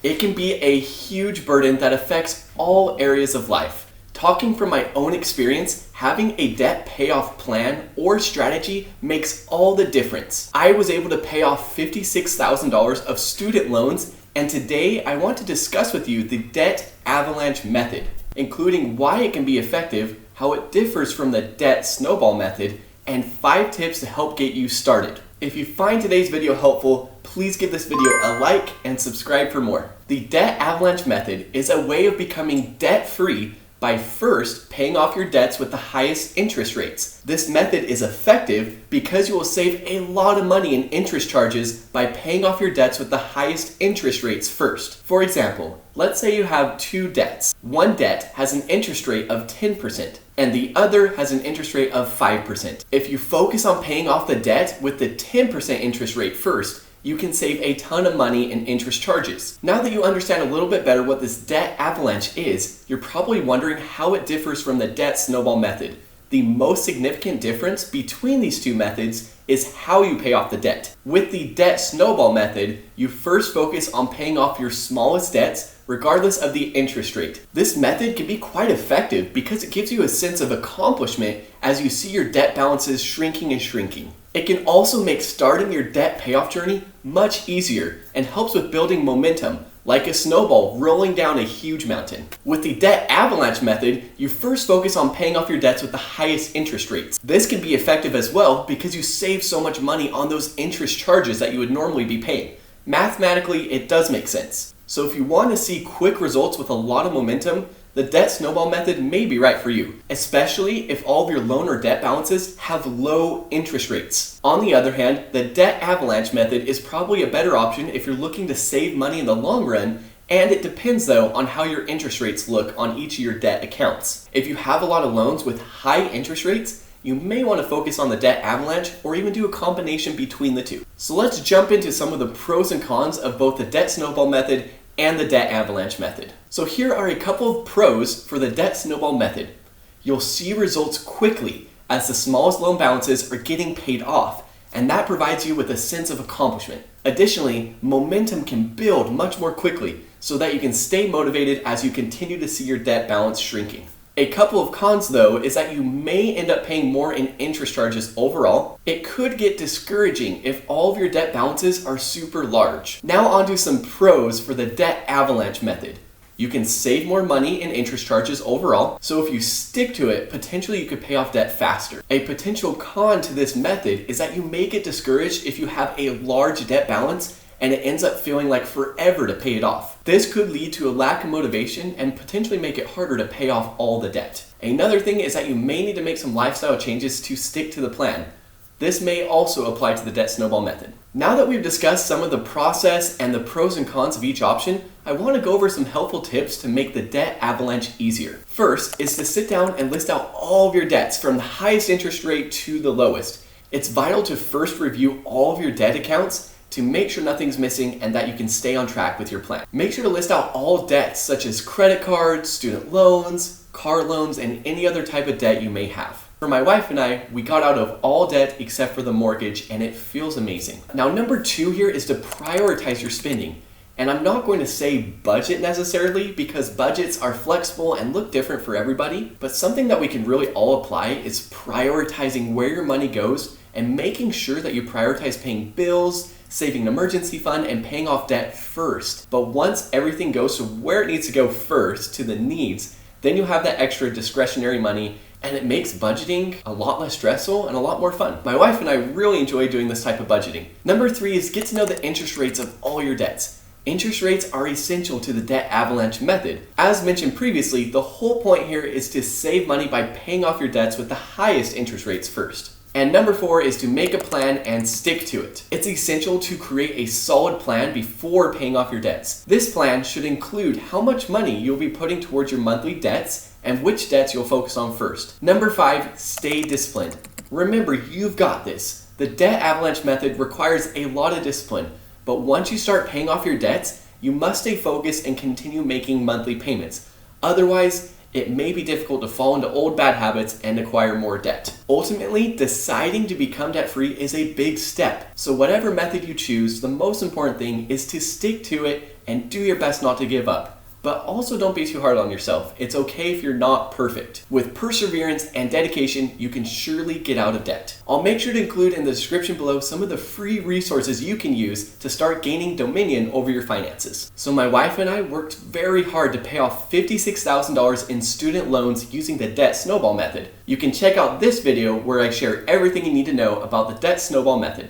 It can be a huge burden that affects all areas of life. Talking from my own experience, having a debt payoff plan or strategy makes all the difference. I was able to pay off $56,000 of student loans, and today I want to discuss with you the debt avalanche method, including why it can be effective, how it differs from the debt snowball method, and 5 tips to help get you started. If you find today's video helpful, please give this video a like and subscribe for more. The debt avalanche method is a way of becoming debt-free by first paying off your debts with the highest interest rates. This method is effective because you will save a lot of money in interest charges by paying off your debts with the highest interest rates first. For example, let's say you have 2 debts. One debt has an interest rate of 10% and the other has an interest rate of 5%. If you focus on paying off the debt with the 10% interest rate first, you can save a ton of money in interest charges. Now that you understand a little bit better what this debt avalanche is, you're probably wondering how it differs from the debt snowball method. The most significant difference between these two methods is how you pay off the debt. With the debt snowball method, you first focus on paying off your smallest debts regardless of the interest rate. This method can be quite effective because it gives you a sense of accomplishment as you see your debt balances shrinking and shrinking. It can also make starting your debt payoff journey much easier and helps with building momentum, like a snowball rolling down a huge mountain. With the debt avalanche method, you first focus on paying off your debts with the highest interest rates. This can be effective as well because you save so much money on those interest charges that you would normally be paying. Mathematically, it does make sense. So if you want to see quick results with a lot of momentum, the debt snowball method may be right for you, especially if all of your loan or debt balances have low interest rates. On the other hand, the debt avalanche method is probably a better option if you're looking to save money in the long run, and it depends though on how your interest rates look on each of your debt accounts. If you have a lot of loans with high interest rates, you may want to focus on the debt avalanche or even do a combination between the two. So let's jump into some of the pros and cons of both the debt snowball method and the debt avalanche method. So here are a couple of pros for the debt snowball method. You'll see results quickly as the smallest loan balances are getting paid off, and that provides you with a sense of accomplishment. Additionally, momentum can build much more quickly so that you can stay motivated as you continue to see your debt balance shrinking. A couple of cons though is that you may end up paying more in interest charges overall. It could get discouraging if all of your debt balances are super large. Now on to some pros for the debt avalanche method. You can save more money in interest charges overall, so if you stick to it, potentially you could pay off debt faster. A potential con to this method is that you may get discouraged if you have a large debt balance and it ends up feeling like forever to pay it off. This could lead to a lack of motivation and potentially make it harder to pay off all the debt. Another thing is that you may need to make some lifestyle changes to stick to the plan. This may also apply to the debt snowball method. Now that we've discussed some of the process and the pros and cons of each option, I want to go over some helpful tips to make the debt avalanche easier. First is to sit down and list out all of your debts from the highest interest rate to the lowest. It's vital to first review all of your debt accounts to make sure nothing's missing and that you can stay on track with your plan. Make sure to list out all debts such as credit cards, student loans, car loans, and any other type of debt you may have. For my wife and I, we got out of all debt except for the mortgage, and it feels amazing. Now, number 2 here is to prioritize your spending. And I'm not going to say budget necessarily because budgets are flexible and look different for everybody, but something that we can really all apply is prioritizing where your money goes and making sure that you prioritize paying bills, saving an emergency fund, and paying off debt first. But once everything goes to where it needs to go first, to the needs, then you'll have that extra discretionary money, and it makes budgeting a lot less stressful and a lot more fun. My wife and I really enjoy doing this type of budgeting. Number 3 is get to know the interest rates of all your debts. Interest rates are essential to the debt avalanche method. As mentioned previously, the whole point here is to save money by paying off your debts with the highest interest rates first. And number 4 is to make a plan and stick to it. It's essential to create a solid plan before paying off your debts. This plan should include how much money you'll be putting towards your monthly debts and which debts you'll focus on first. Number 5, stay disciplined. Remember, you've got this. The debt avalanche method requires a lot of discipline, but once you start paying off your debts, you must stay focused and continue making monthly payments. Otherwise, it may be difficult to fall into old bad habits and acquire more debt. Ultimately, deciding to become debt-free is a big step. So whatever method you choose, the most important thing is to stick to it and do your best not to give up. But also don't be too hard on yourself. It's okay if you're not perfect. With perseverance and dedication, you can surely get out of debt. I'll make sure to include in the description below some of the free resources you can use to start gaining dominion over your finances. So my wife and I worked very hard to pay off $56,000 in student loans using the debt snowball method. You can check out this video where I share everything you need to know about the debt snowball method.